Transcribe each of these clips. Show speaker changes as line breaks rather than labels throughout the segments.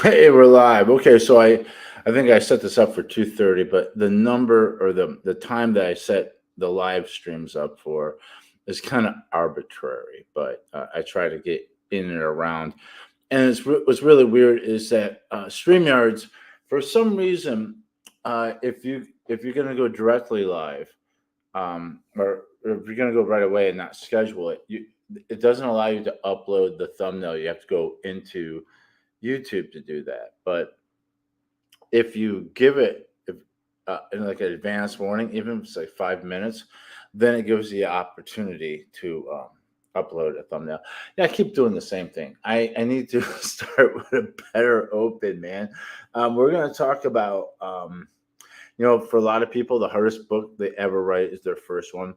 Hey, we're live. Okay, so I think I set this up for 2:30, but the number or the time that I set the live streams up for is kind of arbitrary, but I try to get in and around. And what's really weird is that StreamYards, for some reason, if you're gonna go directly live, or if you're gonna go right away and not schedule it, it doesn't allow you to upload the thumbnail. You have to go into YouTube to do that. But if you give it in like an advance warning, even if it's like 5 minutes, then it gives you the opportunity to upload a thumbnail. Yeah, I keep doing the same thing. I need to start with a better open, man. We're going to talk about, for a lot of people, the hardest book they ever write is their first one.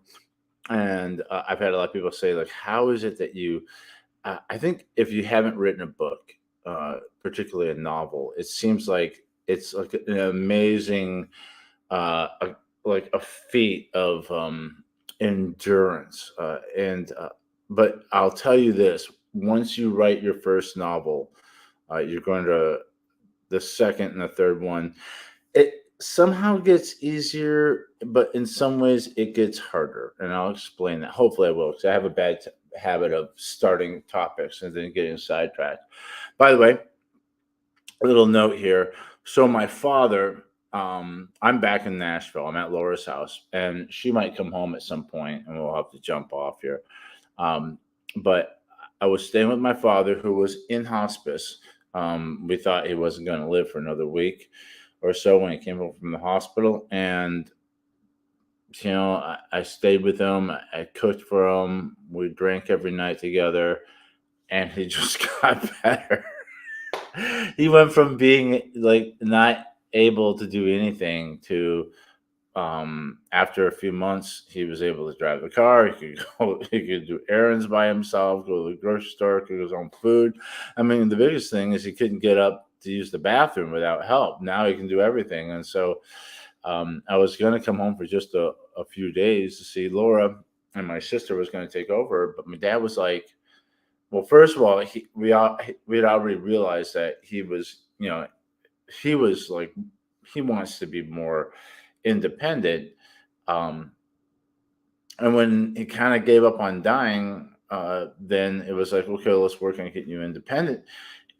And I've had a lot of people say, like, how is it that I think if you haven't written a book, particularly a novel, it seems like it's like an amazing, like a feat of endurance. But I'll tell you this: once you write your first novel, you're going to the second and the third one. It somehow gets easier, but in some ways it gets harder, and I'll explain that. Hopefully, I will, because I have a bad habit of starting topics and then getting sidetracked. By the way, a little note here. So my father, I'm back in Nashville. I'm at Laura's house, and she might come home at some point, and we'll have to jump off here. Um, but I was staying with my father, who was in hospice. We thought he wasn't going to live for another week or so when he came home from the hospital, and I stayed with him. I cooked for him. We drank every night together, and he just got better. He went from being like not able to do anything to after a few months he was able to drive the car. He could go, he could do errands by himself, go to the grocery store, cook his own food. I mean, the biggest thing is he couldn't get up to use the bathroom without help. Now he can do everything. And so I was going to come home for just a few days to see Laura, and my sister was going to take over, but my dad was like, well, first of all, we had already realized that he was like he wants to be more independent. Um, and when he kind of gave up on dying, then it was like, okay, let's work on getting you independent.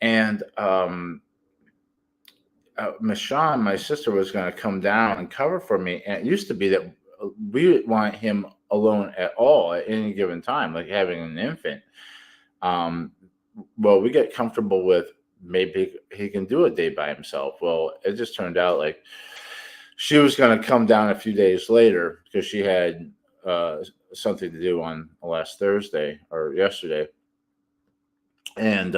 And Michonne, my sister, was going to come down and cover for me. And it used to be that we didn't want him alone at all at any given time, like having an infant. Um, well, we get comfortable with maybe he can do a day by himself. Well, it just turned out like she was going to come down a few days later because she had uh, something to do on last Thursday or yesterday, and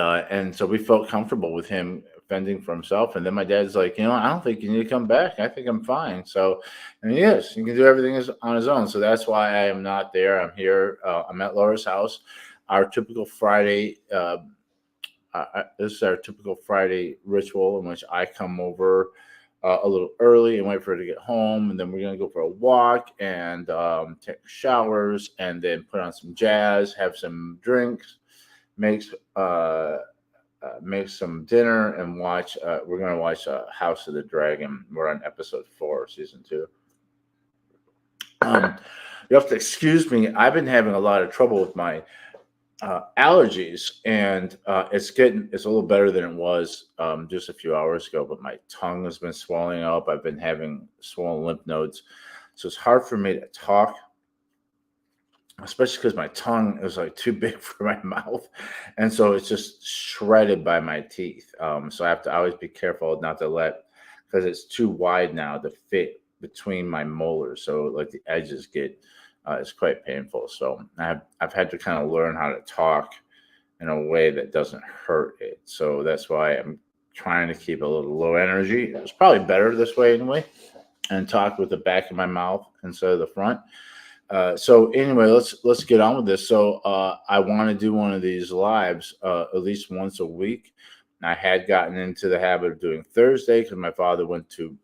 so we felt comfortable with him fending for himself. And then my dad's like, I don't think you need to come back. I think I'm fine. So, and he is. He can do everything on his own. So that's why I am not there. I'm here. I'm at Laura's house. Our typical Friday. This is our typical Friday ritual in which I come over a little early and wait for her to get home, and then we're gonna go for a walk and take showers, and then put on some jazz, have some drinks, make make some dinner, and watch. We're gonna watch House of the Dragon. We're on episode 4, season 2. Um, you have to excuse me. I've been having a lot of trouble with my allergies, and it's a little better than it was just a few hours ago. But my tongue has been swelling up. I've been having swollen lymph nodes, so it's hard for me to talk, especially because my tongue is like too big for my mouth, and so it's just shredded by my teeth. So I have to always be careful not to let, because it's too wide now to fit between my molars. So like the edges get, it's quite painful. So I've had to kind of learn how to talk in a way that doesn't hurt it. So that's why I'm trying to keep a little low energy. It's probably better this way anyway, and talk with the back of my mouth instead of the front. So anyway, let's get on with this. So I want to do one of these lives at least once a week. I had gotten into the habit of doing Thursday because my father went to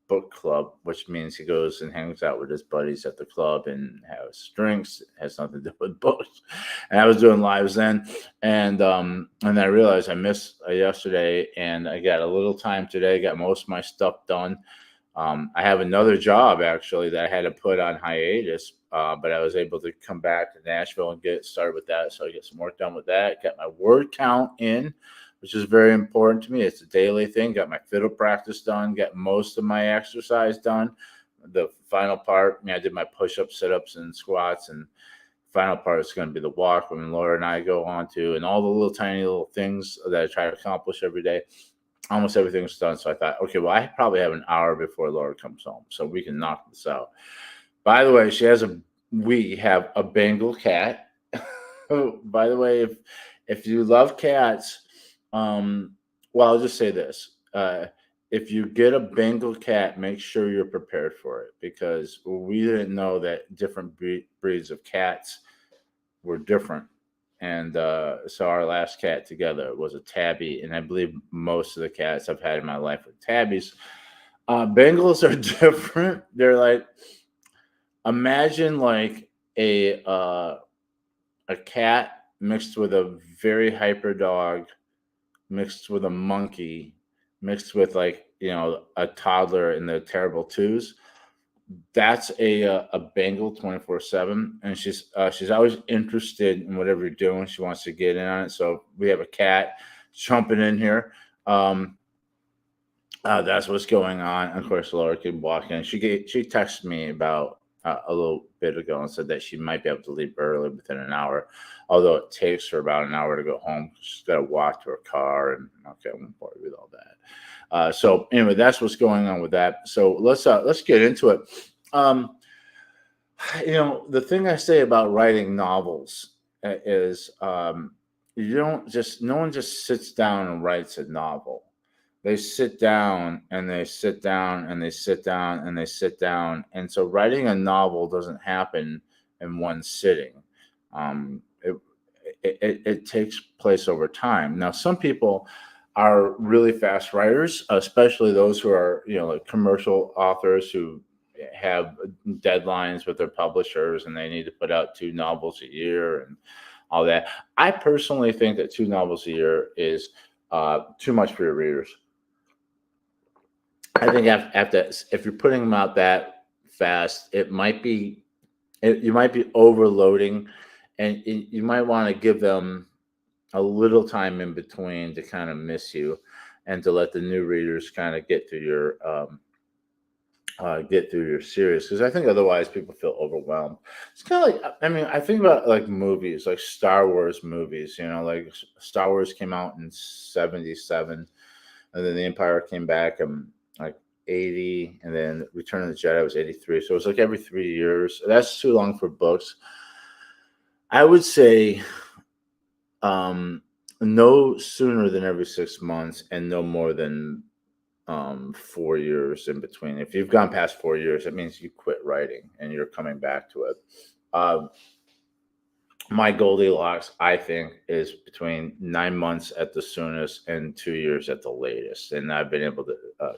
book club, which means he goes and hangs out with his buddies at the club and has drinks. It has nothing to do with books. And I was doing lives then, and I realized I missed yesterday, and I got a little time today. Got most of my stuff done. I have another job actually that I had to put on hiatus, but I was able to come back to Nashville and get started with that. So I get some work done with that. Got my word count in, which is very important to me. It's a daily thing. Got my fiddle practice done. Got most of my exercise done. The final part, I did my push-ups, sit-ups, and squats, and final part is going to be the walk when Laura and I go on to, and all the little tiny little things that I try to accomplish every day. Almost everything's done. So I thought, okay, well, I probably have an hour before Laura comes home, so we can knock this out. By the way, we have a Bengal cat. By the way, if you love cats, well, I'll just say this. If you get a Bengal cat, make sure you're prepared for it, because we didn't know that different breeds of cats were different. And so our last cat together was a tabby, and I believe most of the cats I've had in my life are tabbies. Bengals are different. They're like, imagine like a cat mixed with a very hyper dog, mixed with a monkey, mixed with like a toddler in the terrible twos. That's a Bengal 24/7, and she's always interested in whatever you're doing. She wants to get in on it. So we have a cat jumping in here. That's what's going on. And of course, Laura can walk in. She texted me about a little bit ago and said that she might be able to leave early within an hour, although it takes her about an hour to go home. She's got to walk to her car, and okay, I won't bore you with all that. So anyway, that's what's going on with that. So let's get into it. The thing I say about writing novels is no one just sits down and writes a novel. They sit down and they sit down and they sit down and they sit down. And so writing a novel doesn't happen in one sitting. It takes place over time. Now, some people are really fast writers, especially those who are, like commercial authors who have deadlines with their publishers and they need to put out 2 novels a year and all that. I personally think that 2 novels a year is too much for your readers. I think if you're putting them out that fast, you might be overloading, and you might want to give them a little time in between to kind of miss you, and to let the new readers kind of get through your series, because I think otherwise people feel overwhelmed. It's kind of like, I think about like movies, like Star Wars movies. Like Star Wars came out in 1977, and then The Empire came back in like 1980, and then Return of the Jedi was 1983. So it was like every 3 years. That's too long for books. I would say no sooner than every 6 months, and no more than 4 years in between. If you've gone past 4 years, it means you quit writing and you're coming back to it. My Goldilocks, I think, is between 9 months at the soonest and 2 years at the latest. And I've been able to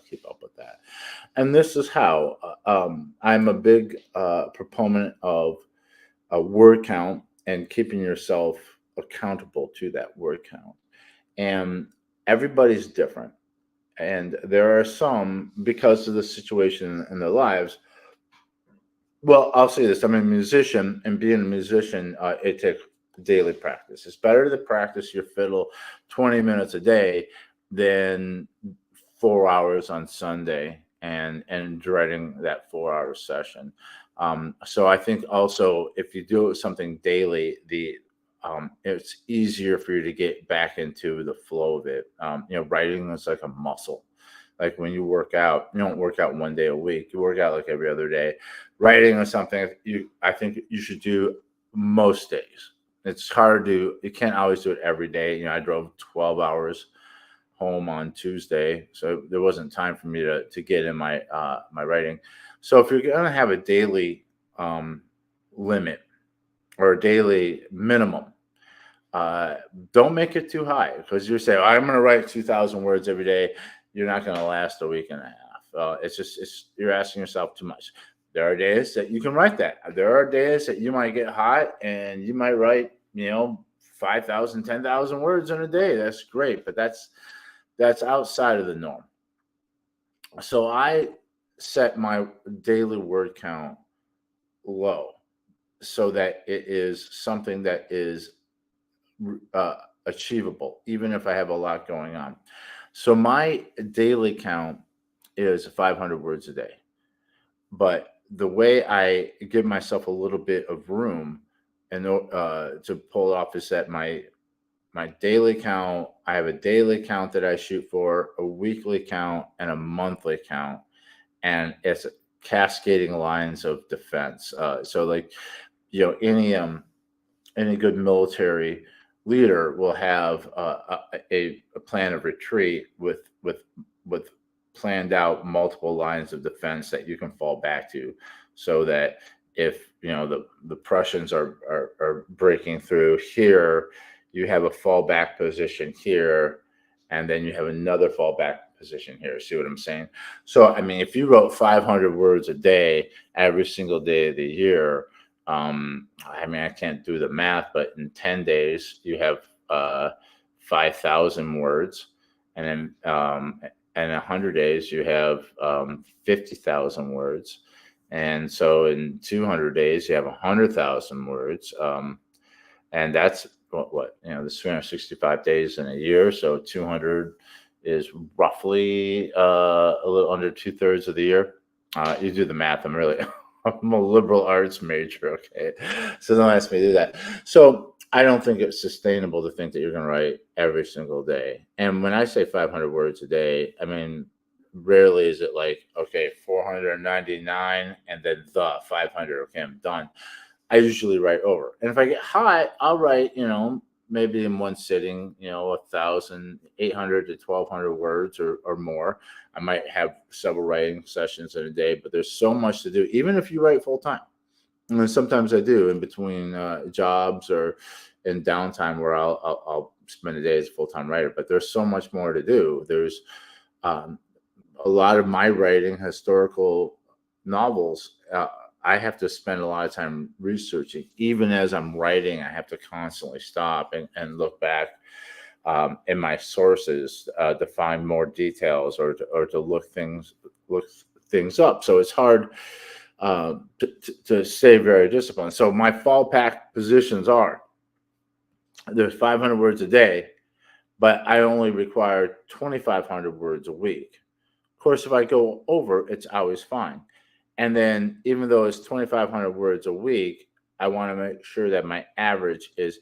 keep up with that. And this is how I'm a big proponent of a word count and keeping yourself accountable to that word count. And everybody's different. And there are some, because of the situation in their lives. Well, I'll say this. I'm a musician, and being a musician, it takes daily practice. It's better to practice your fiddle 20 minutes a day than 4 hours on Sunday and writing that 4-hour session. So I think also if you do something daily, it's easier for you to get back into the flow of it. Writing is like a muscle. Like when you work out, you don't work out one day a week. You work out like every other day. Writing is something I think you should do most days. It's hard to do. You can't always do it every day. I drove 12 hours home on Tuesday, so there wasn't time for me to get in my my writing. So if you're going to have a daily limit or a daily minimum, don't make it too high, because you say, I'm going to write 2,000 words every day. You're not going to last a week and a half. You're asking yourself too much. There are days that you can write that. There are days that you might get hot and you might write, 5,000, 10,000 words in a day. That's great, but that's outside of the norm. So I set my daily word count low so that it is something that is uh, achievable, even if I have a lot going on. So my daily count is 500 words a day. But the way I give myself a little bit of room and to pull it off is that my daily count, I have a daily count that I shoot for, a weekly count, and a monthly count, and it's cascading lines of defense. So like any good military leader will have a plan of retreat with planned out multiple lines of defense that you can fall back to, so that if the Prussians are breaking through here, you have a fallback position here, and then you have another fallback position here. See what I'm saying? So I mean, if you wrote 500 words a day every single day of the year, I mean, I can't do the math, but in 10 days, you have 5,000 words. And then in 100 days, you have 50,000 words. And so in 200 days, you have 100,000 words. And that's there's 365 days in a year. So 200 is roughly a little under 2/3 of the year. You do the math. I'm a liberal arts major, okay? So don't ask me to do that. So I don't think it's sustainable to think that you're going to write every single day. And when I say 500 words a day, I mean, rarely is it like, okay, 499 and then the 500, okay, I'm done. I usually write over. And if I get hot, I'll write, maybe in one sitting, 1,800 to 1,200 words or more. I might have several writing sessions in a day, but there's so much to do, even if you write full time. And then sometimes I do in between jobs or in downtime where I'll spend a day as a full time writer. But there's so much more to do. There's a lot of my writing, historical novels. I have to spend a lot of time researching. Even as I'm writing, I have to constantly stop and look back in my sources to find more details or to look things up. So it's hard to stay very disciplined. So my fallback positions are: there's 500 words a day, but I only require 2,500 words a week. Of course, if I go over, it's always fine. And then even though it's 2,500 words a week, I want to make sure that my average is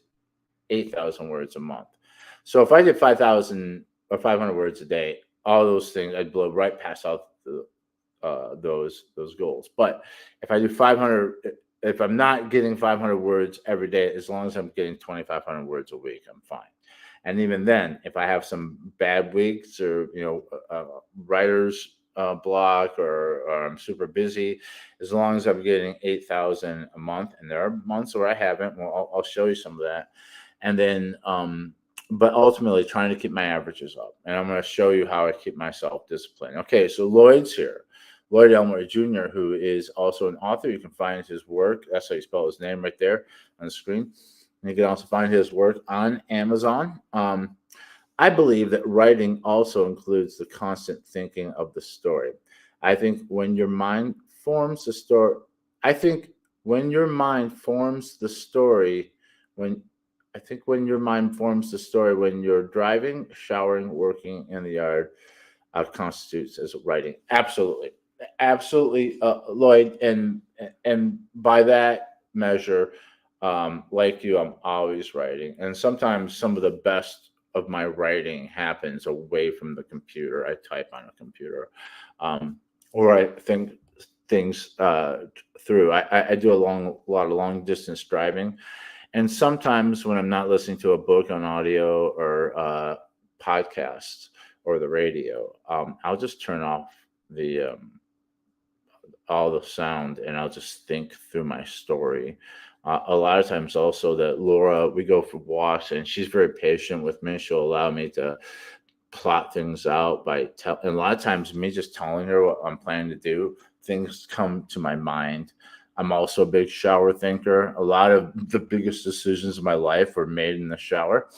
8,000 words a month. So if I did 5,000 or 500 words a day, all those things, I'd blow right past out those goals. But if I do 500, if I'm not getting 500 words every day, as long as I'm getting 2,500 words a week, I'm fine. And even then, if I have some bad weeks or writer's block or I'm super busy, as long as I'm getting 8,000 a month, and there are months where I haven't, well, I'll show you some of that. And then, but ultimately trying to keep my averages up. And I'm going to show you how I keep myself disciplined. Okay, so Lloyd's here. Lloyd Elmore Jr., who is also an author. You can find his work. That's how you spell his name right there on the screen. And you can also find his work on Amazon. I believe that writing also includes the constant thinking of the story. I think when your mind forms the story, when your mind forms the story when you're driving, showering, working in the yard, constitutes as writing. Absolutely, Lloyd. And by that measure, like you, I'm always writing. And sometimes some of the best of my writing happens away from the computer. I type on a computer, or I think things through. I do a lot of long distance driving, and sometimes when I'm not listening to a book on audio or podcasts or the radio, I'll just turn off the all the sound and I'll just think through my story. A lot of times also that Laura, we go for walks and she's very patient with me. She'll allow me to plot things out and a lot of times me just telling her what I'm planning to do, things come to my mind. I'm also a big shower thinker. A lot of the biggest decisions of my life were made in the shower.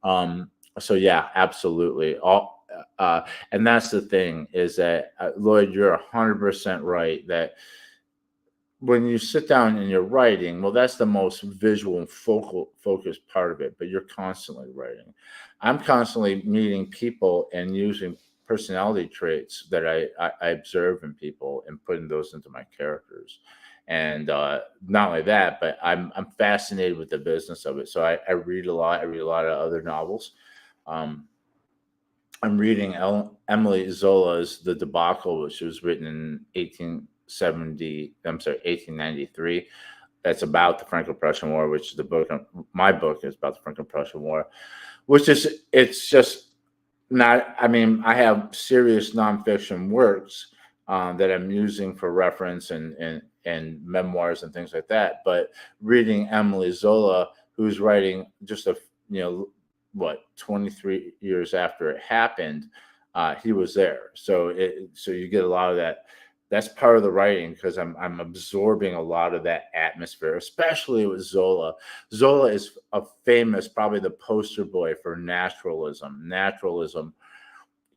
Um, so yeah, absolutely. And that's the thing is that Lloyd, you're 100% right that when you sit down and you're writing, well, that's the most visual and focused part of it, but you're constantly writing. I'm constantly meeting people and using personality traits that I observe in people and putting those into my characters. And not only that, but I'm fascinated with the business of it. So I read a lot. I read a lot of other novels. Um, I'm reading Emily Zola's The Debacle, which was written in 1870. I'm sorry, 1893. That's about the Franco-Prussian War, which is the book. My book is about the Franco-Prussian War, which is it's just not. I mean, I have serious nonfiction works that I'm using for reference and memoirs and things like that. But reading Emily Zola, who's writing just you know what 23 years after it happened, he was there. So you get a lot of that. That's part of the writing because I'm absorbing a lot of that atmosphere, especially with Zola. Zola is a famous, probably the poster boy for naturalism. Naturalism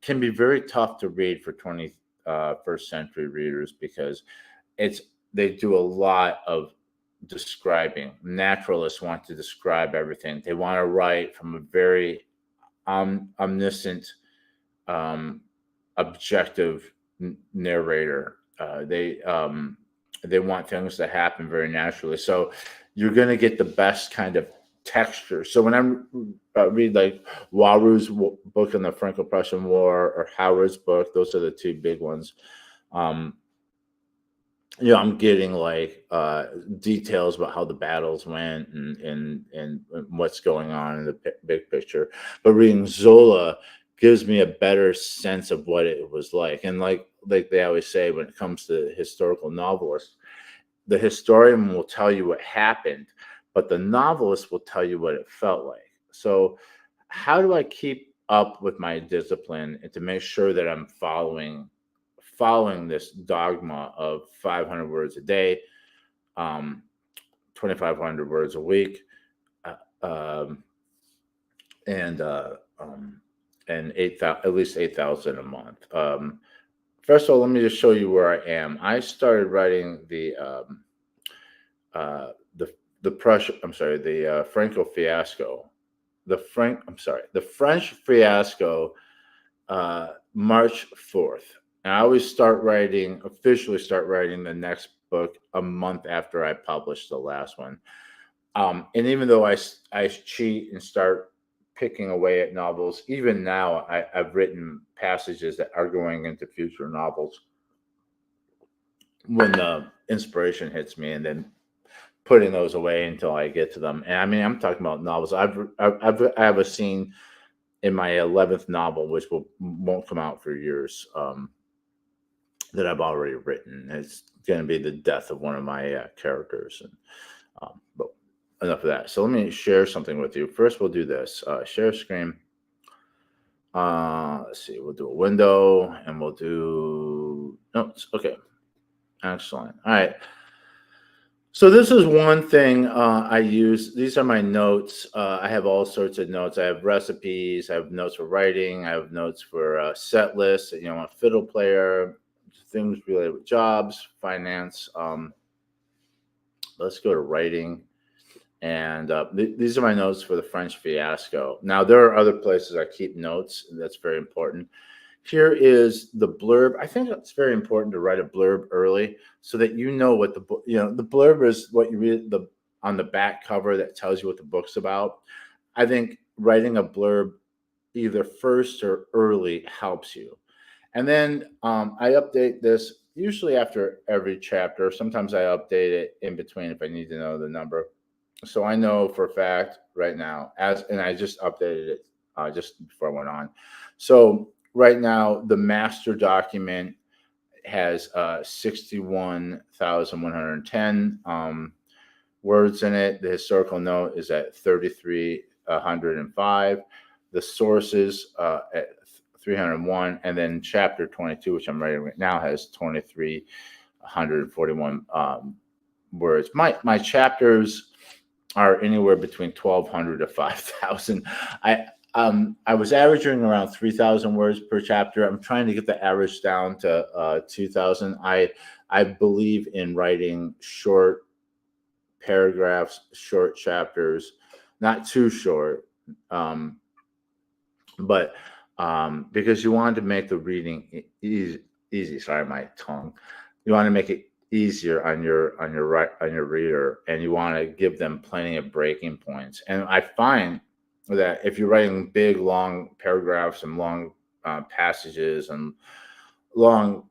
can be very tough to read for 21st century readers because it's they do a lot of describing. Naturalists want to describe everything. They want to write from a very omniscient, um, objective narrator. They want things to happen very naturally. So you're going to get the best kind of texture. So when I read like Waru's book on the Franco-Prussian War or Howard's book, those are the two big ones. Um, I'm getting like details about how the battles went and what's going on in the big picture. But reading Zola gives me a better sense of what it was like. And like they always say when it comes to historical novelists, the historian will tell you what happened, but the novelist will tell you what it felt like. So how do I keep up with my discipline and to make sure that I'm following this dogma of 500 words a day, um, 2,500 words a week, uh, um, and uh, um, and 8,000 at least 8,000 a month. First of all, let me just show you where I am. I started writing the Prussian. I'm sorry, the Franco fiasco. The French fiasco, March 4th. And I always officially start writing the next book a month after I publish the last one. And even though I cheat and start picking away at novels, even now I've written passages that are going into future novels when the inspiration hits me, and then putting those away until I get to them. And I mean, I'm talking about novels. I have a scene in my 11th novel, which won't come out for years, that I've already written. It's going to be the death of one of my characters. And but enough of that. So let me share something with you. First, we'll do this. Share screen. Let's see. We'll do a window, and we'll do notes. Okay. Excellent. All right. So this is one thing I use. These are my notes. I have all sorts of notes. I have recipes. I have notes for writing. I have notes for set lists. A fiddle player, things related with jobs, finance. Let's go to writing. And these are my notes for the French fiasco. Now, there are other places I keep notes. That's very important. Here is the blurb. I think it's very important to write a blurb early so that you know what the blurb is, what you read on the back cover that tells you what the book's about. I think writing a blurb either first or early helps you. And then I update this usually after every chapter. Sometimes I update it in between if I need to know the number. So I know for a fact right now, and I just updated it just before I went on. So right now, the master document has 61,110 words in it. The historical note is at 3,305. the sources at 301, and then chapter 22, which I'm writing right now, has 2,341 words. My chapters are anywhere between 1,200 to 5,000. I was averaging around 3,000 words per chapter. I'm trying to get the average down to 2,000. I believe in writing short paragraphs, short chapters, not too short, but because you want to make the reading easy. Sorry, my tongue. You want to make it easier on your reader, and you want to give them plenty of breaking points. And I find that if you're writing big, long paragraphs and long passages and long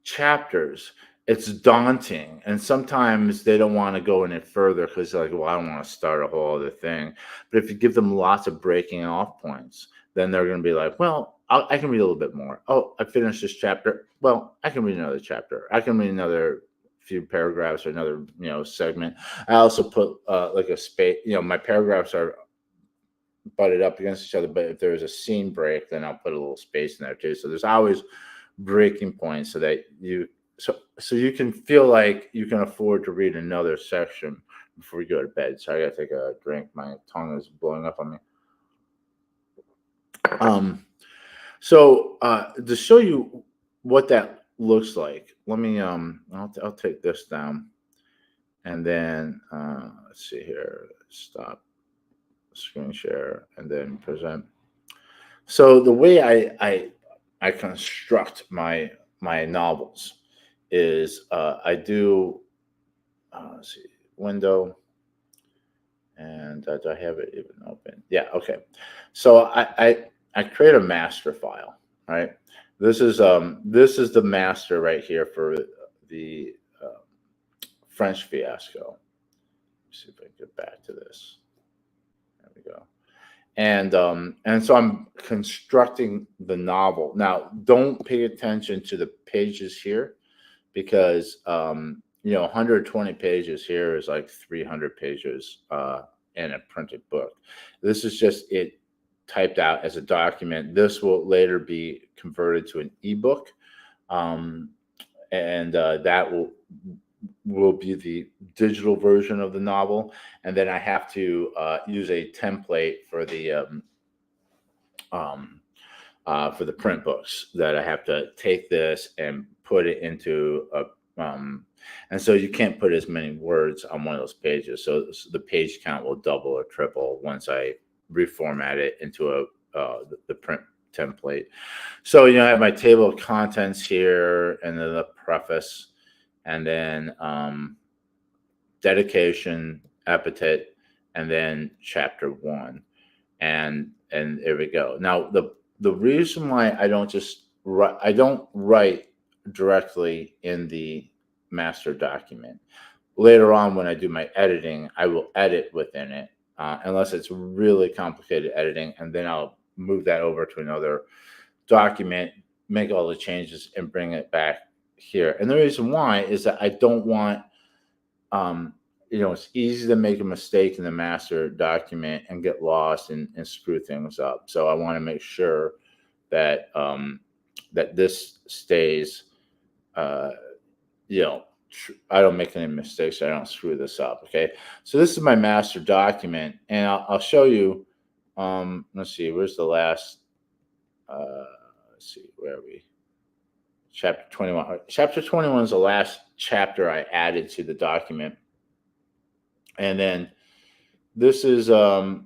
chapters, it's daunting, and sometimes they don't want to go any further because they're like, well, I don't want to start a whole other thing. But if you give them lots of breaking off points, then they're going to be like, well, I can read a little bit more. Oh, I finished this chapter. Well, I can read another chapter. I can read another few paragraphs or another segment. I also put like a space. My paragraphs are butted up against each other, but if there's a scene break, then I'll put a little space in there too. So there's always breaking points so that you can feel like you can afford to read another section before you go to bed. So I gotta take a drink. My tongue is blowing up on me. So to show you what that looks like, let me I'll take this down, and then let's see here, stop screen share, and then present. So the way I construct my novels is I do let's see, window, and do I have it even open? Yeah, okay. So I create a master file, right? This is the master right here for the French Fiasco. Let's see if I can get back to this. There we go. And so I'm constructing the novel. Now, don't pay attention to the pages here, because 120 pages here is like 300 pages in a printed book. This is just it typed out as a document. This will later be converted to an ebook, and that will be the digital version of the novel. And then I have to use a template for the print books, that I have to take this and put it into a and so you can't put as many words on one of those pages. So the page count will double or triple once I reformat it into the print template. So I have my table of contents here, and then the preface, and then dedication, epithet, and then chapter 1, and there we go. Now the reason why I don't write directly in the master document. Later on, when I do my editing, I will edit within it, unless it's really complicated editing, and then I'll move that over to another document, make all the changes, and bring it back here. And the reason why is that I don't want, it's easy to make a mistake in the master document and get lost and screw things up. So I want to make sure that that this stays, I don't make any mistakes. I don't screw this up. Okay. So this is my master document, and I'll show you. Let's see, where's the last, let's see, where are we? Chapter 21. Chapter 21 is the last chapter I added to the document. And then this is, okay,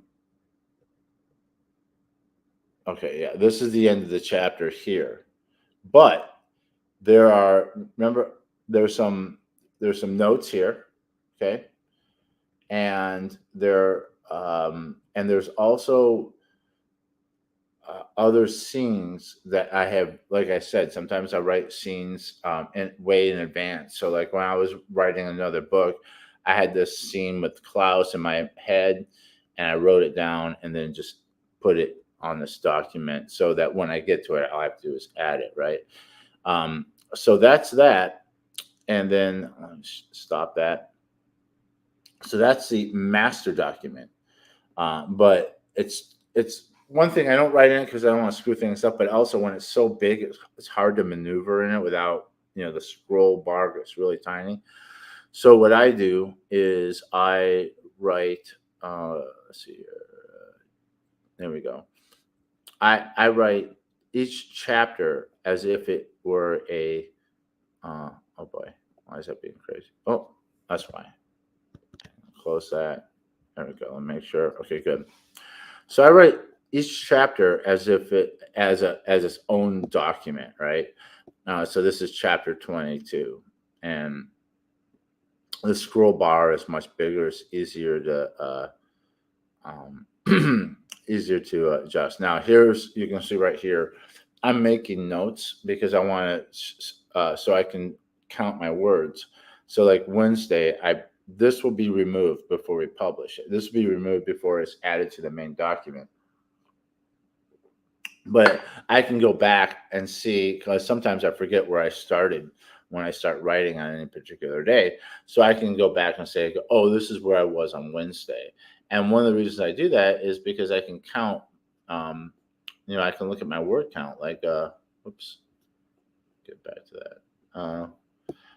yeah, this is the end of the chapter here. But there's some notes here, okay? And there's also other scenes that I have. Like I said, sometimes I write scenes way in advance. So like when I was writing another book, I had this scene with Klaus in my head, and I wrote it down and then just put it on this document, so that when I get to it, all I have to do is add it, right? So that's that. And then stop that. So that's the master document. But it's one thing I don't write in it because I don't want to screw things up. But also when it's so big, it's hard to maneuver in it without the scroll bar gets really tiny. So what I do is I write. Let's see here. There we go. I write each chapter as if it were a. Oh boy, why is that being crazy? Oh, that's why. Close that. There we go. Let me make sure. Okay, good. So I write each chapter as if it as its own document, right? So this is chapter 22, and the scroll bar is much bigger. It's easier to easier to adjust. Now here's you can see right here. I'm making notes because I want to so I can count my words. So like Wednesday, this will be removed before we publish it. This will be removed before it's added to the main document. But I can go back and see because sometimes I forget where I started when I start writing on any particular day. So I can go back and say, oh, this is where I was on Wednesday. And one of the reasons I do that is because I can count, I can look at my word count, like, oops, get back to that.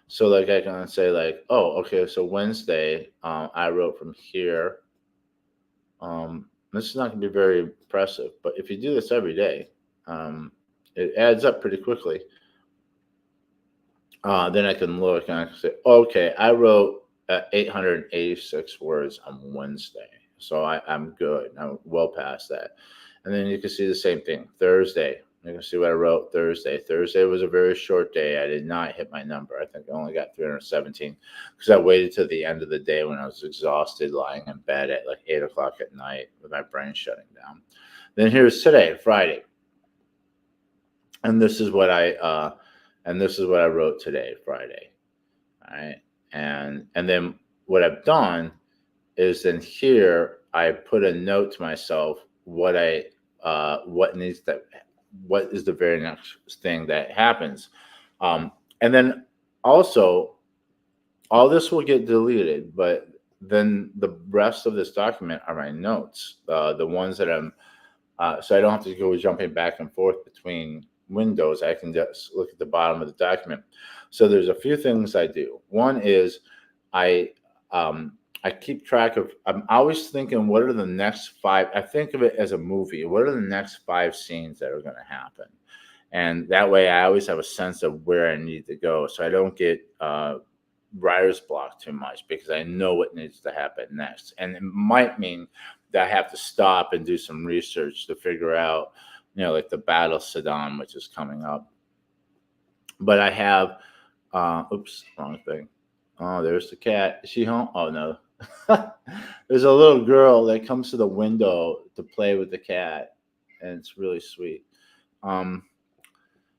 So like I can say like, oh, okay, so Wednesday, I wrote from here. This is not going to be very impressive, but if you do this every day, it adds up pretty quickly. Then I can look and I can say, okay, I wrote 886 words on Wednesday. So I'm good. I'm well past that. And then you can see the same thing. Thursday, you can see what I wrote Thursday. Thursday was a very short day. I did not hit my number. I think I only got 317 because I waited till the end of the day when I was exhausted, lying in bed at like 8 o'clock at night with my brain shutting down. Then here's today, Friday. And this is what I wrote today, Friday. All right. And then what I've done is then here I put a note to myself what is the very next thing that happens. And then also all this will get deleted, but then the rest of this document are my notes, the ones that I'm so I don't have to go jumping back and forth between windows. I can just look at the bottom of the document. So there's a few things I do. One is I I keep track of. I'm always thinking, what are the next five? I think of it as a movie. What are the next 5 scenes that are going to happen? And that way, I always have a sense of where I need to go, so I don't get writer's block too much because I know what needs to happen next. And it might mean that I have to stop and do some research to figure out, like the Battle of Sedan, which is coming up. But I have, oops, wrong thing. Oh, there's the cat. Is she home? Oh, no. There's a little girl that comes to the window to play with the cat, and it's really sweet.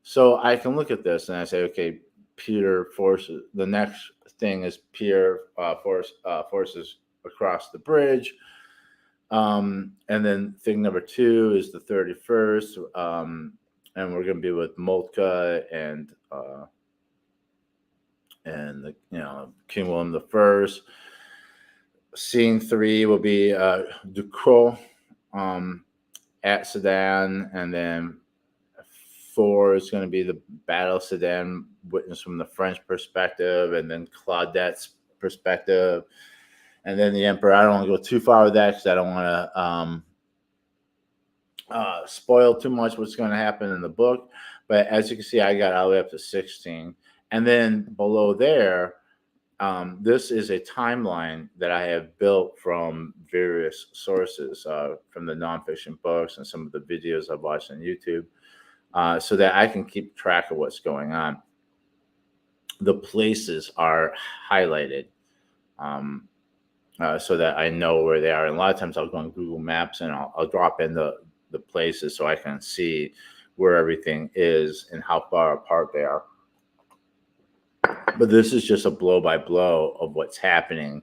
So I can look at this and I say, okay, Peter forces. The next thing is Peter forces across the bridge, and then thing number 2 is the 31st, and we're going to be with Moltke and the King William the First. Scene 3 will be Ducrot at Sedan, and then 4 is going to be the Battle of Sedan, witnessed from the French perspective, and then Claudette's perspective, and then the Emperor. I don't want to go too far with that because I don't want to spoil too much what's going to happen in the book. But as you can see, I got all the way up to 16, and then below there. This is a timeline that I have built from various sources, from the nonfiction books and some of the videos I've watched on YouTube, so that I can keep track of what's going on. The places are highlighted so that I know where they are. And a lot of times I'll go on Google Maps and I'll drop in the places so I can see where everything is and how far apart they are. But this is just a blow by blow of what's happening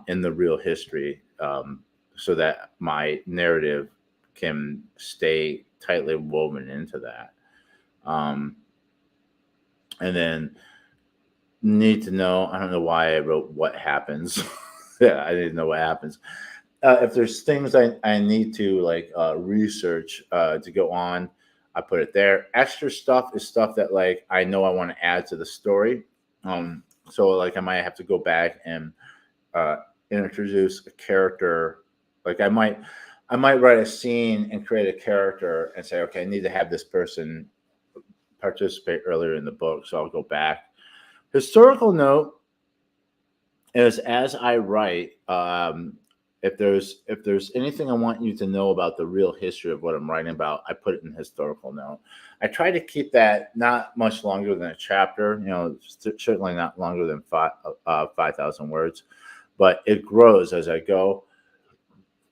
in the real history, so that my narrative can stay tightly woven into that. And then need to know, I don't know why I wrote what happens. Yeah, I didn't know what happens. if there's things I need to like research to go on, I put it there. Extra stuff is stuff that like I know I want to add to the story. So like I might have to go back and uh, introduce a character. Like I might write a scene and create a character and say, okay, I need to have this person participate earlier in the book, so I'll go back. Historical note is as I write. If there's anything I want you to know about the real history of what I'm writing about, I put it in historical note. I try to keep that not much longer than a chapter. Certainly not longer than 5,000 words, but it grows as I go.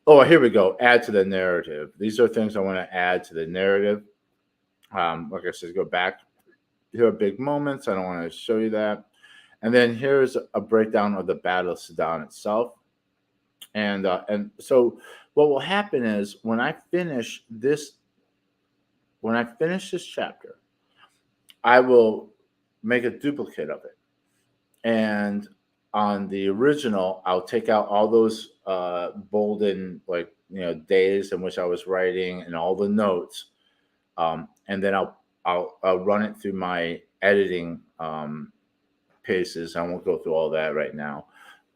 Oh, here we go. Add to the narrative. These are things I want to add to the narrative. Like I said, go back. Here are big moments. I don't want to show you that. And then here's a breakdown of the Battle of Sedan itself. And so what will happen is when I finish this chapter, I will make a duplicate of it. And on the original, I'll take out all those bolden days in which I was writing and all the notes, and then I'll run it through my editing paces. I won't go through all that right now,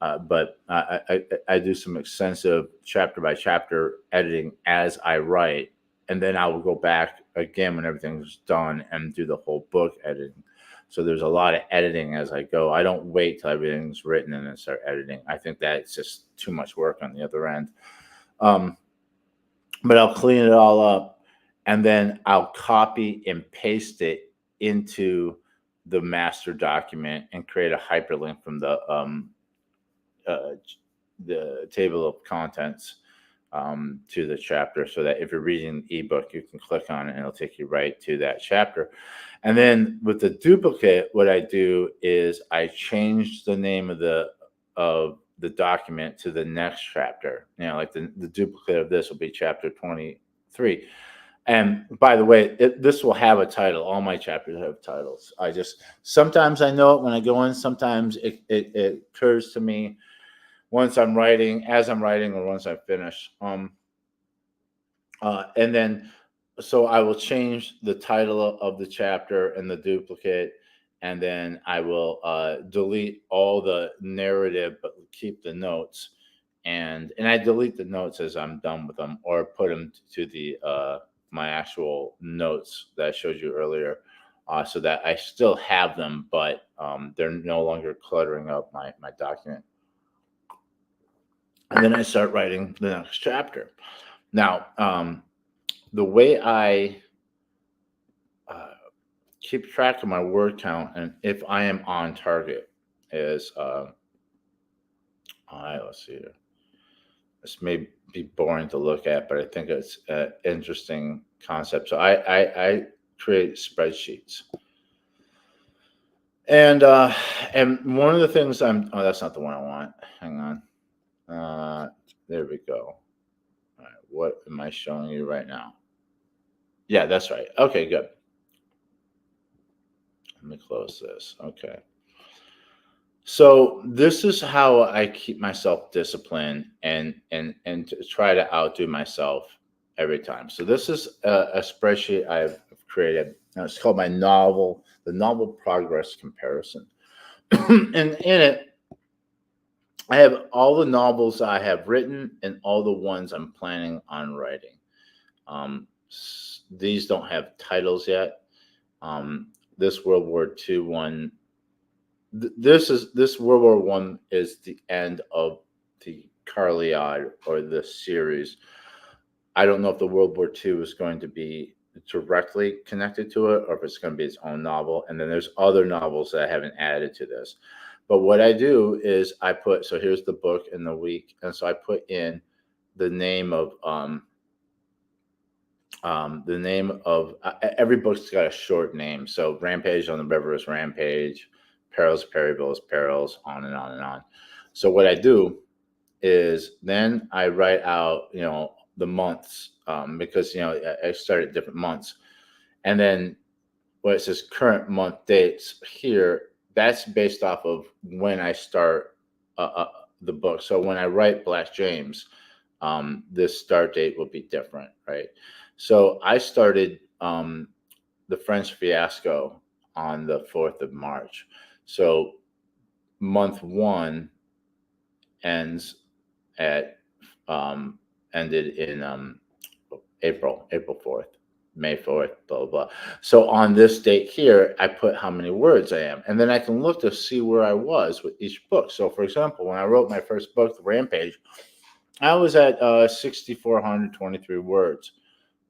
but I do some extensive chapter by chapter editing as I write, and then I will go back again when everything's done and do the whole book editing. So there's a lot of editing as I go. I don't wait till everything's written and then start editing. I think that's just too much work on the other end. But I'll clean it all up, and then I'll copy and paste it into the master document and create a hyperlink from the table of contents to the chapter, so that if you're reading the ebook, you can click on it and it'll take you right to that chapter. And then with the duplicate, what I do is I change the name of the document to the next chapter. Like the duplicate of this will be chapter 23. And by the way, this will have a title. All my chapters have titles. Sometimes I know it when I go in. Sometimes it occurs to me as I'm writing, or once I finish. And then, so I will change the title of the chapter and the duplicate, and then I will delete all the narrative, but keep the notes. And I delete the notes as I'm done with them, or put them to the my actual notes that I showed you earlier, so that I still have them, but they're no longer cluttering up my document. And then I start writing the next chapter. Now, the way I keep track of my word count and if I am on target is, let's see here. This may be boring to look at, but I think it's an interesting concept. So I create spreadsheets. And one of the things that's not the one I want. Hang on. There we go. All right, what am I showing you right now? Yeah, that's right. Okay, good. Let me close this. Okay. So this is how I keep myself disciplined and to try to outdo myself every time. So this is a spreadsheet I've created. Now it's called the novel progress comparison. And in it, I have all the novels I have written and all the ones I'm planning on writing. These don't have titles yet. This World War II one. This World War One is the end of the Carliad or the series. I don't know if the World War II is going to be directly connected to it, or if it's going to be its own novel. And then there's other novels that I haven't added to this. But what I do is so here's the book and the week, and so I put in the name of every book's got a short name. So Rampage on the River is Rampage, Perils of Perryville is Perils, on and on and on. So what I do is then I write out, the months, because, I started different months. And then what it says current month dates here, that's based off of when I start the book. So when I write Black James, this start date will be different, right? So I started the French fiasco on the 4th of March. So month one ends at ended in April 4th, May 4th, blah, blah, blah. So on this date here, I put how many words I am. And then I can look to see where I was with each book. So for example, when I wrote my first book, The Rampage, I was at 6,423 words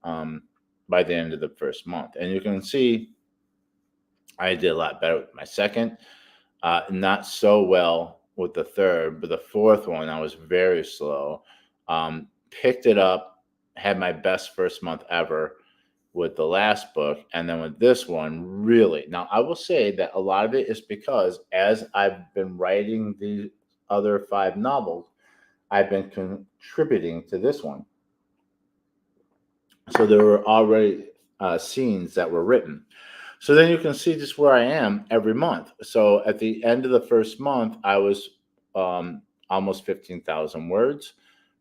by the end of the first month. And you can see I did a lot better with my second, not so well with the third, but the fourth one, I was very slow. Picked it up, had my best first month ever with the last book. And then with this one, really. Now, I will say that a lot of it is because as I've been writing the other 5 novels, I've been contributing to this one. So there were already scenes that were written. So then you can see just where I am every month. So at the end of the first month, I was almost 15,000 words.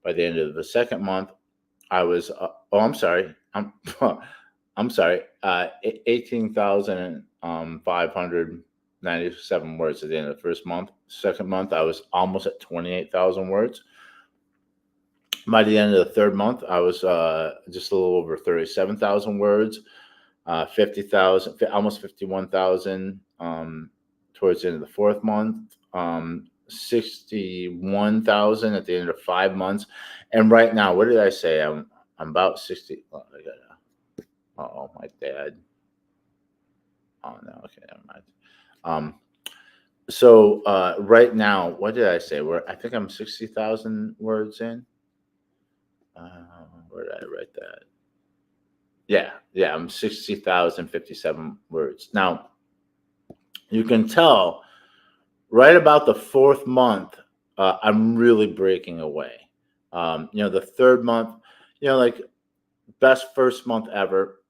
By the end of the second month, I was, I'm sorry, I'm sorry, 18,597 words at the end of the first month. Second month, I was almost at 28,000 words. By the end of the third month, I was just a little over 37,000 words. 50,000, almost 51,000 towards the end of the fourth month, 61,000 at the end of 5 months. And right now, what did I say? I'm about 60. Oh, my dad. Oh, no. Okay, never mind. So right now, what did I say? I think I'm 60,000 words in. Where did I write that? Yeah, I'm 60,057 words. Now, you can tell right about the fourth month, I'm really breaking away. The third month, like best first month ever.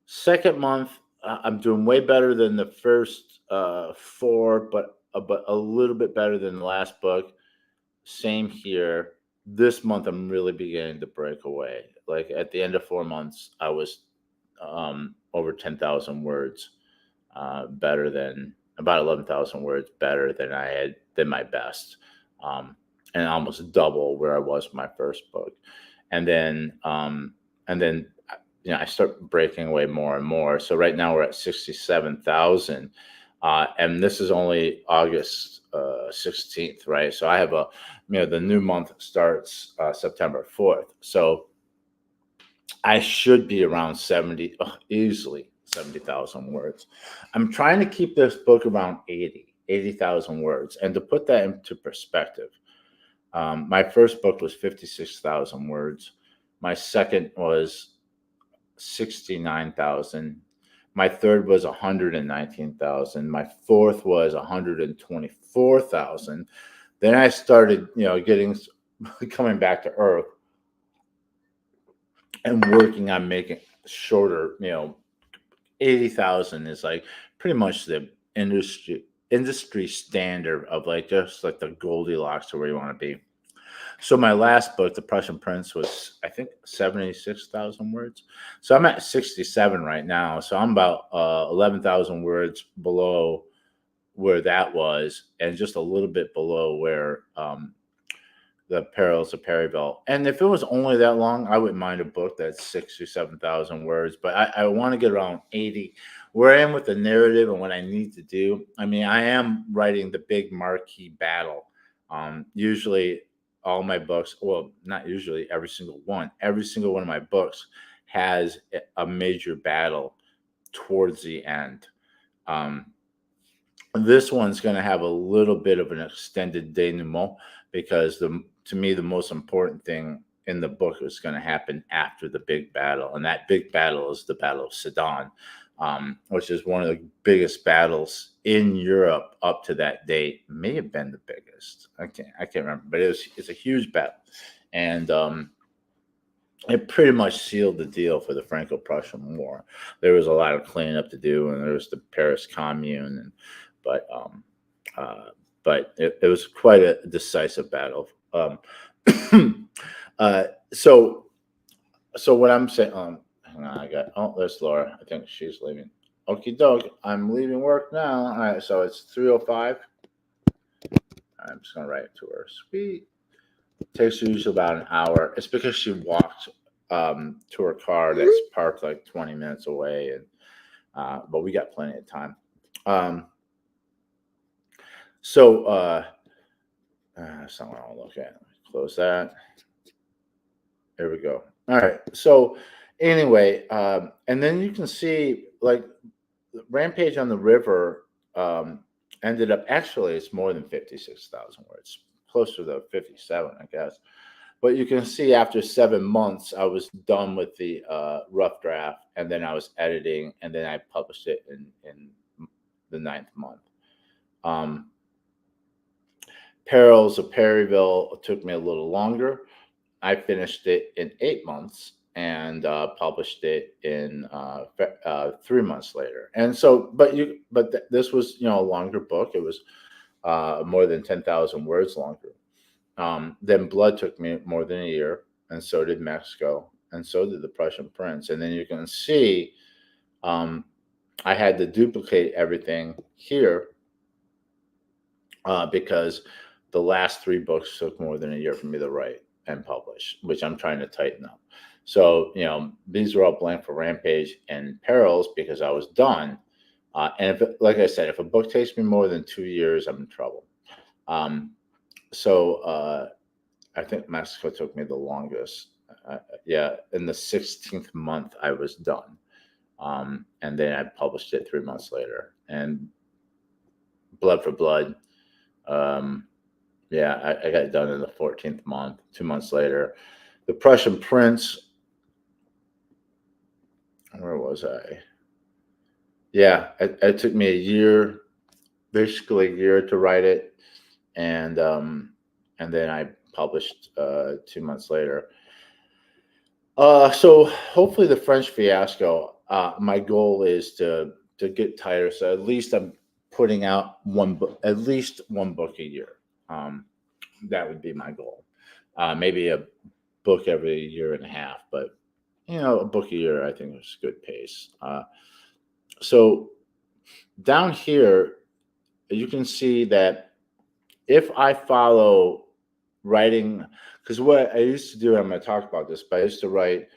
Second month, I'm doing way better than the first 4, but a little bit better than the last book. Same here. This month, I'm really beginning to break away. Like at the end of 4 months, I was over 10,000 words, better than about 11,000 words better than my best, and almost double where I was with my first book. And then I start breaking away more and more. So right now we're at 67,000. And this is only August 16th, right? So I have the new month starts September 4th. So I should be around 70, easily 70,000 words. I'm trying to keep this book around 80,000 words. And to put that into perspective, my first book was 56,000 words. My second was 69,000. My third was 119,000. My fourth was 124,000. Then I started, coming back to earth and working on making shorter, 80,000 is like pretty much the industry standard of like just like the Goldilocks to where you want to be. So my last book, The Prussian Prince, was I think 76,000 words. So I'm at 67 right now. So I'm about 11,000 words below where that was, and just a little bit below where The Perils of Perryville. And if it was only that long, I wouldn't mind a book that's 6,000 or 7,000 words. But I want to get around 80. Where I am with the narrative and what I need to do. I mean, I am writing the big marquee battle. Usually all my books, well, not usually, every single one of my books has a major battle towards the end. This one's going to have a little bit of an extended denouement because to me, the most important thing in the book is going to happen after the big battle. And that big battle is the Battle of Sedan, which is one of the biggest battles in Europe up to that date. May have been the biggest. I can't remember, but it's a huge battle. And it pretty much sealed the deal for the Franco-Prussian War. There was a lot of cleanup to do, and there was the Paris Commune, but it was quite a decisive battle. uh, so so what I'm saying, hang on, there's Laura. I think she's leaving. Okie doke, I'm leaving work now. All right, so it's 3:05. I'm just gonna write it to her. Sweet. Takes her usually about an hour. It's because she walked to her car that's parked like 20 minutes away, and but we got plenty of time. Um, so that's not what I want to look at. Close that. There we go. All right. So anyway, and then you can see like Rampage on the River ended up actually it's more than 56,000 words, closer to 57, I guess. But you can see after 7 months, I was done with the rough draft, and then I was editing, and then I published it in the ninth month. Perils of Perryville took me a little longer. I finished it in 8 months and published it in 3 months later. And so, this was a longer book. It was more than 10,000 words longer. Then Blood took me more than a year, and so did Mexico, and so did The Prussian Prince. And then you can see I had to duplicate everything here because the last 3 books took more than a year for me to write and publish, which I'm trying to tighten up. So, these are all blank for Rampage and Perils because I was done. And like I said, if a book takes me more than 2 years, I'm in trouble. So I think Mexico took me the longest. In the 16th month, I was done. And then I published it 3 months later. And Blood for Blood, I got it done in the 14th month, 2 months later. The Prussian Prince, where was I? Yeah, it took me a year, basically a year to write it. And then I published 2 months later. So hopefully the French Fiasco, my goal is to get tighter. So at least I'm putting out at least one book a year. That would be my goal. Maybe a book every year and a half, but a book a year I think is good pace. So down here, you can see that if I follow writing, because what I used to do, I'm going to talk about this, but I used to write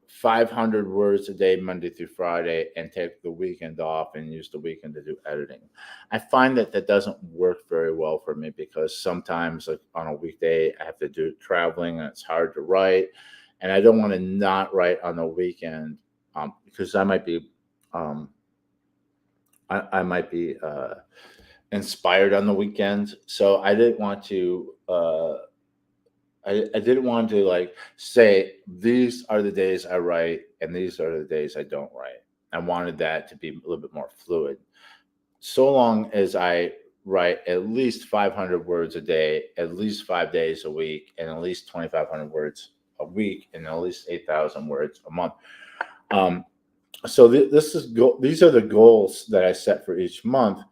500 words a day, Monday through Friday, and take the weekend off and use the weekend to do editing. I find that doesn't work very well for me because sometimes, like on a weekday, I have to do traveling and it's hard to write. And I don't want to not write on the weekend because I might be, I might be inspired on the weekends. So I didn't want to. I didn't want to like say these are the days I write and these are the days I don't write. I wanted that to be a little bit more fluid. So long as I write at least 500 words a day, at least 5 days a week, and at least 2,500 words a week, and at least 8,000 words a month. So these are the goals that I set for each month,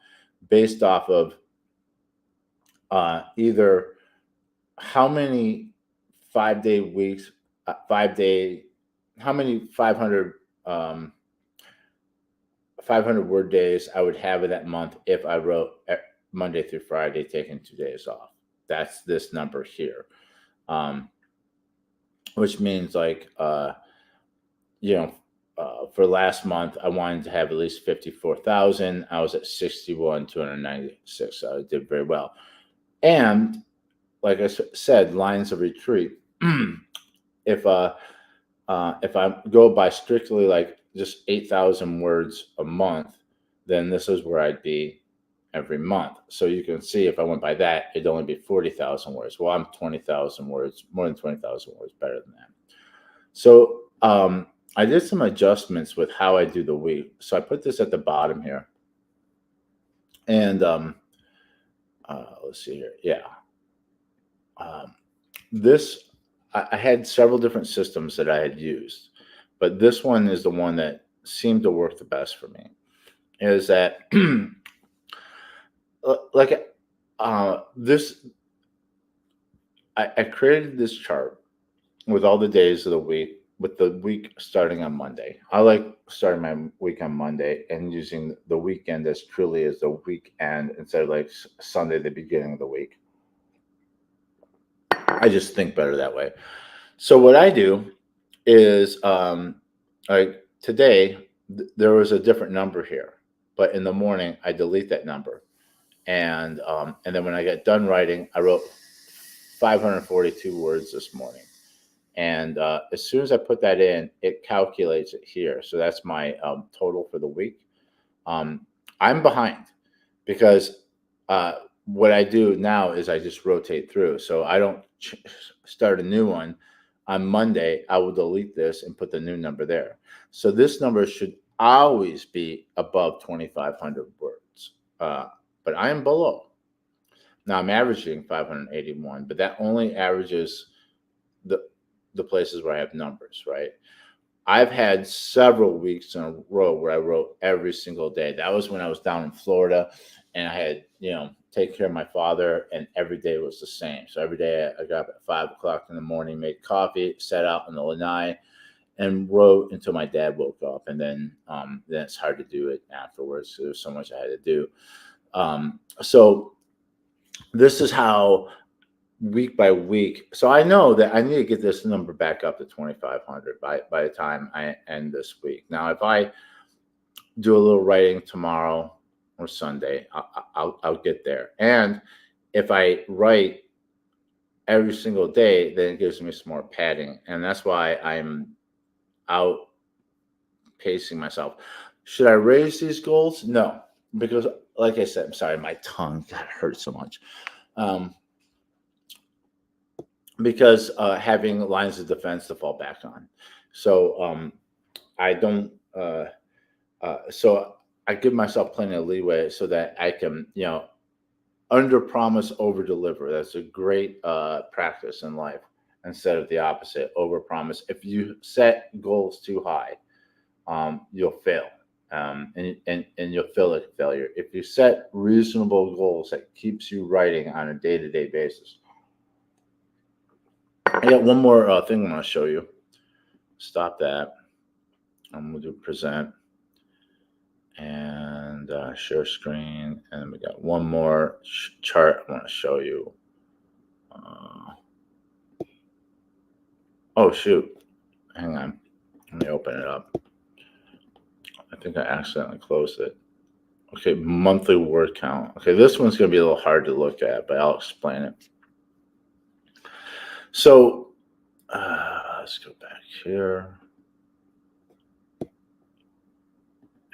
based off of either how many 5-day weeks, how many 500 word days I would have in that month if I wrote Monday through Friday, taking 2 days off. That's this number here, which means like, for last month, I wanted to have at least 54,000. I was at 61,296. So I did very well. And like I said, lines of retreat. If I go by strictly like just 8,000 words a month, then this is where I'd be every month. So you can see if I went by that, it'd only be 40,000 words. Well, I'm 20,000 words, more than 20,000 words better than that. So I did some adjustments with how I do the week. So I put this at the bottom here. And let's see here. Yeah. I had several different systems that I had used, but this one is the one that seemed to work the best for me. Is that this? I created this chart with all the days of the week, with the week starting on Monday. I like starting my week on Monday and using the weekend as truly as the weekend instead of like Sunday, the beginning of the week. I just think better that way. So what I do is, like today, there was a different number here, but in the morning I delete that number, and then when I get done writing, I wrote 542 words this morning. And as soon as I put that in, it calculates it here. So that's my total for the week. Um, I'm behind because what I do now is I just rotate through. So I don't start a new one. On Monday, I will delete this and put the new number there. So this number should always be above 2,500 words. But I am below. Now I'm averaging 581, but that only averages the the places where I have numbers, right? I've had several weeks in a row where I wrote every single day. That was when I was down in Florida and I had, take care of my father, and every day was the same. So every day I got up at 5 o'clock in the morning, made coffee, sat out in the lanai, and wrote until my dad woke up. And then it's hard to do it afterwards. So there's so much I had to do. So this is how week by week. So I know that I need to get this number back up to 2,500 by the time I end this week. Now, if I do a little writing tomorrow or Sunday, I'll get there. And if I write every single day, then it gives me some more padding. And that's why I'm outpacing myself. Should I raise these goals? No, because like I said, I'm sorry, my tongue hurts so much. Because having lines of defense to fall back on. So I don't. So I give myself plenty of leeway so that I can, under promise, over deliver. That's a great practice in life instead of the opposite, over promise. If you set goals too high, you'll fail. And you'll feel like a failure. If you set reasonable goals that keeps you writing on a day-to-day basis. I got one more thing I want to show you. Stop that. I'm going to do present and share screen. And we got one more chart I want to show you. Oh, shoot. Hang on. Let me open it up. I think I accidentally closed it. Okay, monthly word count. Okay, this one's going to be a little hard to look at, but I'll explain it. So let's go back here.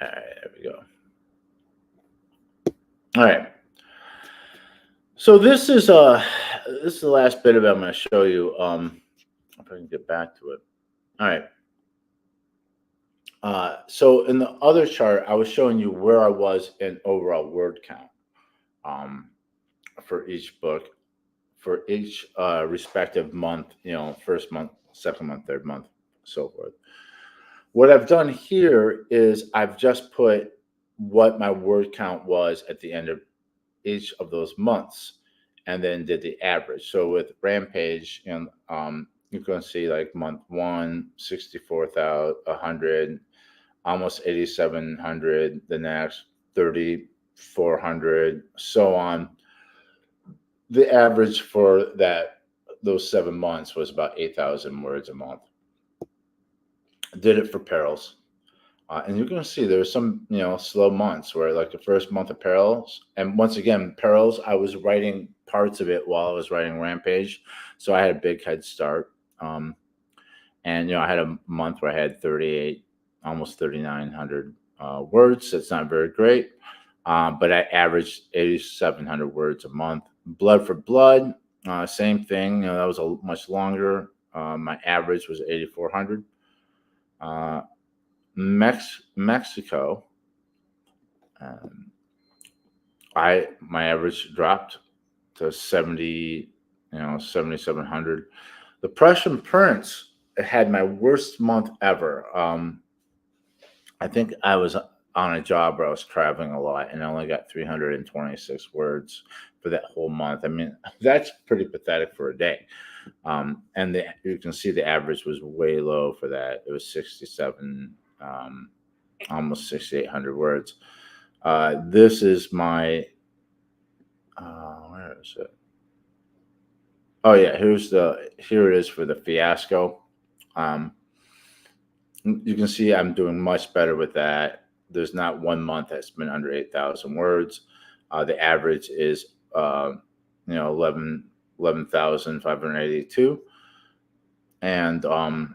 All right, there we go. All right. So this is the last bit of it I'm going to show you. If I can get back to it. All right. So in the other chart, I was showing you where I was in overall word count for each book, for each respective month, first month, second month, third month, so forth. What I've done here is I've just put what my word count was at the end of each of those months and then did the average. So with Rampage, you're going to see like month 1, 64,100, almost 8,700, the next 3,400, so on. The average for those 7 months was about 8,000 words a month. Did it for Perils. And you're going to see there's some, slow months where like the first month of Perils. And once again, Perils, I was writing parts of it while I was writing Rampage. So I had a big head start. And, I had a month where I had 38, almost 3,900 words. That's not very great. But I averaged 8,700 words a month. Blood for Blood, same thing. That was a much longer. My average was 8,400. Mexico, my average dropped to 7,700. The Prussian Prince had my worst month ever. I think I was on a job where I was traveling a lot and I only got 326 words for that whole month. I mean, that's pretty pathetic for a day. And you can see the average was way low for that. It was 67, almost 6,800 words. This is my, where is it? Oh yeah, here it is for the fiasco. Um, you can see I'm doing much better with that. There's not one month that's been under 8,000 words. The average is, 11,582. And then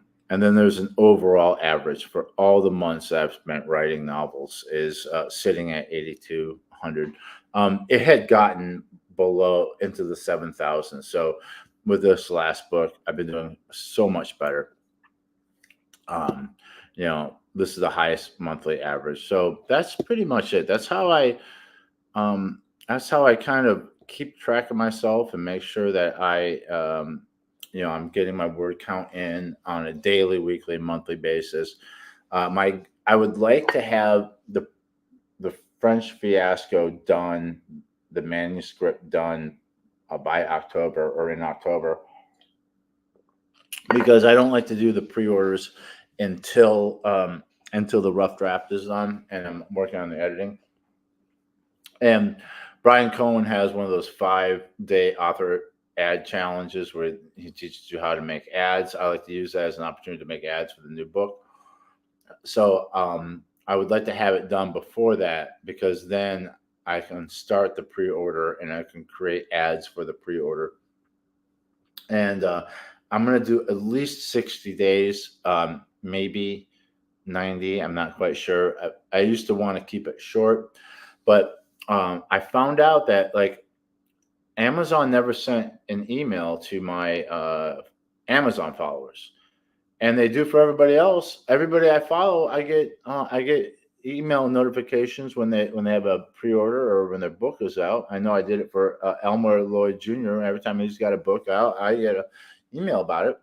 there's an overall average for all the months that I've spent writing novels is sitting at 8,200. It had gotten below into the 7,000. So with this last book, I've been doing so much better. This is the highest monthly average. So that's pretty much it. That's how I kind of keep track of myself and make sure that I'm getting my word count in on a daily, weekly, monthly basis. I would like to have the French Fiasco done, the manuscript done by October or in October, because I don't like to do the pre-orders until the rough draft is done and I'm working on the editing. And Brian Cohen has one of those 5-day author ad challenges where he teaches you how to make ads. I like to use that as an opportunity to make ads for the new book. So I would like to have it done before that, because then I can start the pre-order and I can create ads for the pre-order. And I'm going to do at least 60 days, maybe 90. I'm not quite sure. I used to want to keep it short, but I found out that Amazon never sent an email to my Amazon followers, and they do for everybody else. Everybody I follow, I get email notifications when they have a pre-order or when their book is out. I know I did it for Elmer Lloyd Jr. Every time he's got a book out, I get an email about it,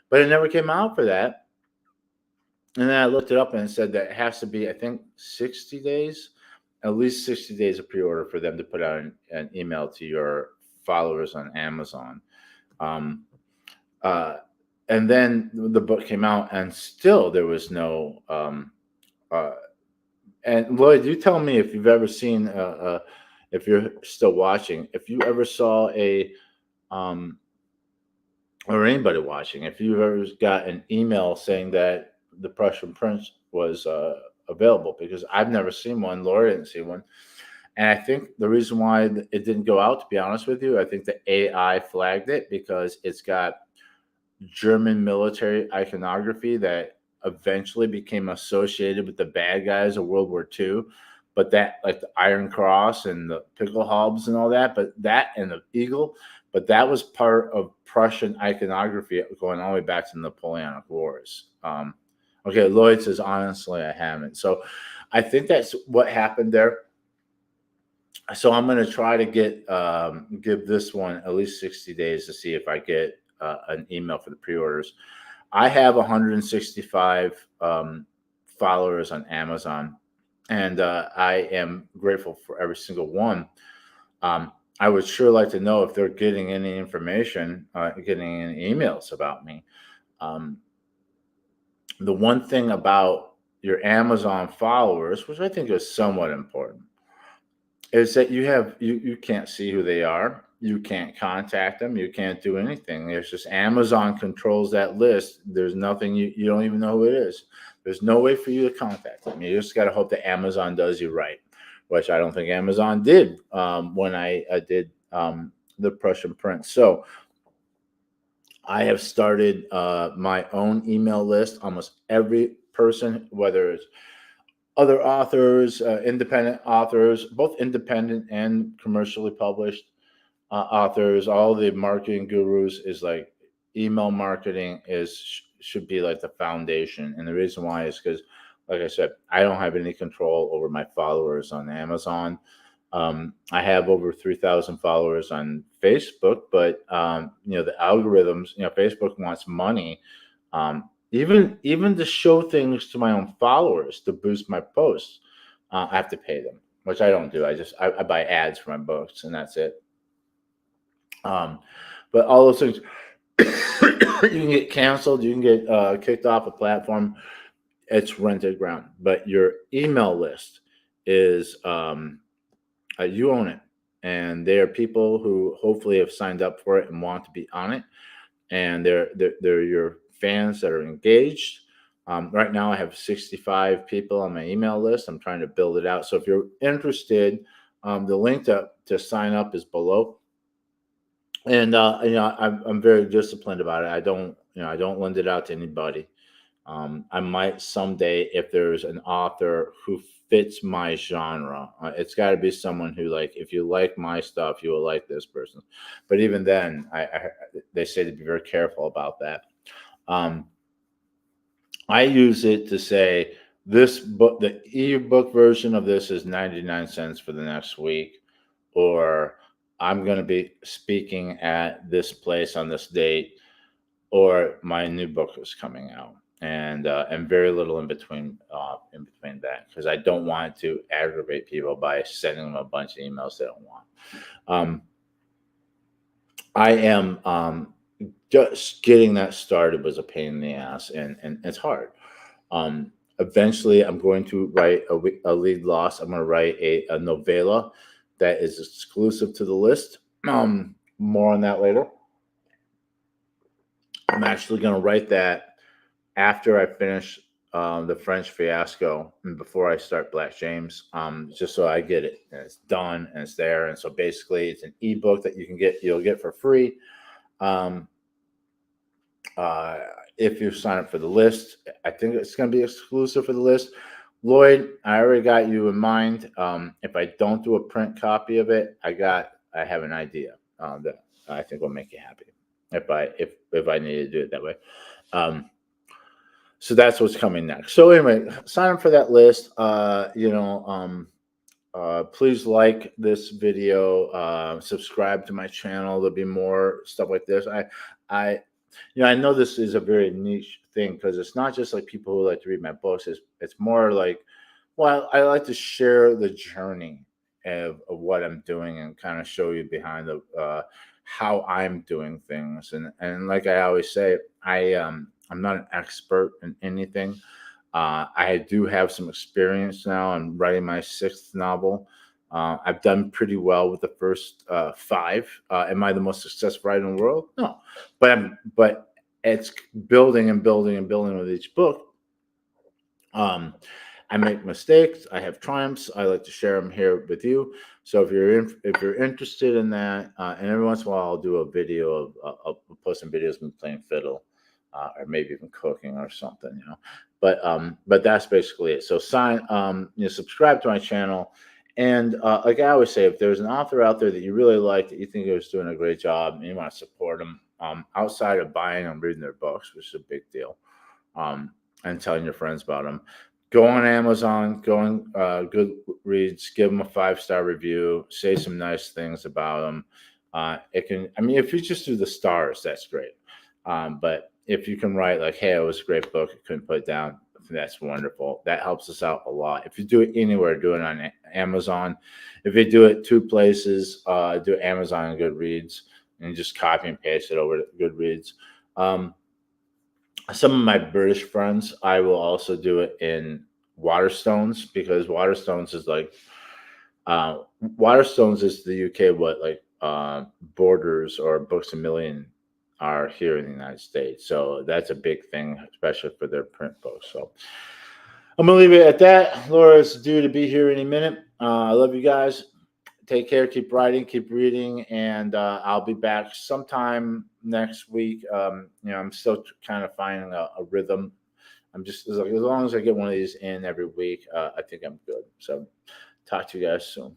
but it never came out for that. And then I looked it up and it said that it has to be, I think, 60 days, at least 60 days of pre-order for them to put out an email to your followers on Amazon. And then the book came out and still there was no, and Lloyd, you tell me if you've ever seen, if you're still watching, if you ever saw or anybody watching, if you ever got an email saying that the Prussian Prince was available, because I've never seen one. Laura didn't see one. And I think the reason why it didn't go out, to be honest with you, I think the AI flagged it because it's got German military iconography that eventually became associated with the bad guys of World War II. But that, like the Iron Cross and the Pickelhaubes and all that, but that and the eagle, but that was part of Prussian iconography going all the way back to the Napoleonic Wars. Okay, Lloyd says, honestly, I haven't. So I think that's what happened there. So I'm going to try to give this one at least 60 days to see if I get an email for the pre-orders. I have 165 followers on Amazon, and I am grateful for every single one. I would sure like to know if they're getting any information, getting any emails about me. The one thing about your Amazon followers, which I think is somewhat important, is that you can't see who they are. You can't contact them. You can't do anything. There's just Amazon controls that list. There's nothing, you don't even know who it is. There's no way for you to contact them. You just got to hope that Amazon does you right, which I don't think Amazon did when I did the Prussian Prince. So I have started my own email list. Almost every person, whether it's other authors, independent authors, both independent and commercially published authors, all the marketing gurus, is like email marketing should be like the foundation. And the reason why is because, like I said, I don't have any control over my followers on Amazon. I have over 3,000 followers on Facebook, but the algorithms, Facebook wants money, even to show things to my own followers to boost my posts. I have to pay them, which I don't do. I buy ads for my books, and that's it. Um, but all those things, you can get canceled, you can get kicked off a platform. It's rented ground, but your email list is you own it, and they are people who hopefully have signed up for it and want to be on it, and they're your fans that are engaged. Right now, I have 65 people on my email list. I'm trying to build it out. So if you're interested, the link to sign up is below. And I'm very disciplined about it. I don't lend it out to anybody. I might someday, if there's an author who fits my genre. It's got to be someone who, like, if you like my stuff, you will like this person. But even then, they say to be very careful about that. Um, I use it to say this book, the ebook version of this is 99 cents for the next week, or I'm going to be speaking at this place on this date, or my new book is coming out, and very little in between that, because I don't want to aggravate people by sending them a bunch of emails they don't want. Um, I am just getting that started was a pain in the ass, and it's hard. Eventually, I'm going to write a lead loss. I'm going to write a novella that is exclusive to the list. More on that later. I'm actually going to write that after I finish the French Fiasco and before I start Black James, just so I get it and it's done and it's there. And so basically, it's an ebook that you'll get for free. Um, uh, if you sign up for the list, I think it's going to be exclusive for the list. Lloyd, I already got you in mind. If I don't do a print copy of it, I have an idea that I think will make you happy. If I need to do it that way. So that's what's coming next. So anyway, sign up for that list. Please like this video. Subscribe to my channel. There'll be more stuff like this. I I know this is a very niche thing because it's not just like people who like to read my books. It's more like, well, I like to share the journey of what I'm doing and kind of show you behind the how I'm doing things. And like I always say, I'm not an expert in anything. I do have some experience now. I'm writing my sixth novel. I've done pretty well with the first five. Am I the most successful writer in the world? No, but it's building and building and building with each book. I make mistakes. I have triumphs. I like to share them here with you. So if you're interested in that, and every once in a while I'll do a video of I'll post some videos of me playing fiddle, or maybe even cooking or something, But that's basically it. So subscribe to my channel, and like I always say, if there's an author out there that you really like, that you think is doing a great job, and you want to support them, outside of buying and reading their books, which is a big deal, and telling your friends about them, go on Amazon, go on Goodreads, give them a 5-star review, say some nice things about them. If you just do the stars, that's great. But if you can write like, "Hey, it was a great book, I couldn't put it down," that's wonderful. That helps us out a lot. If you do it anywhere, do it on Amazon. If you do it 2 places, do Amazon and Goodreads, and just copy and paste it over to Goodreads. Some of my British friends, I will also do it in Waterstones, because Waterstones is like Waterstones is the UK, what, like Borders or Books a Million are here in the United States. So that's a big thing, especially for their print books. So I'm gonna leave it at that. Laura's due to be here any minute. I love you guys. Take care. Keep writing. Keep reading, and I'll be back sometime next week. I'm still kind of finding a rhythm. I'm just as long as I get one of these in every week, I think I'm good. So talk to you guys soon.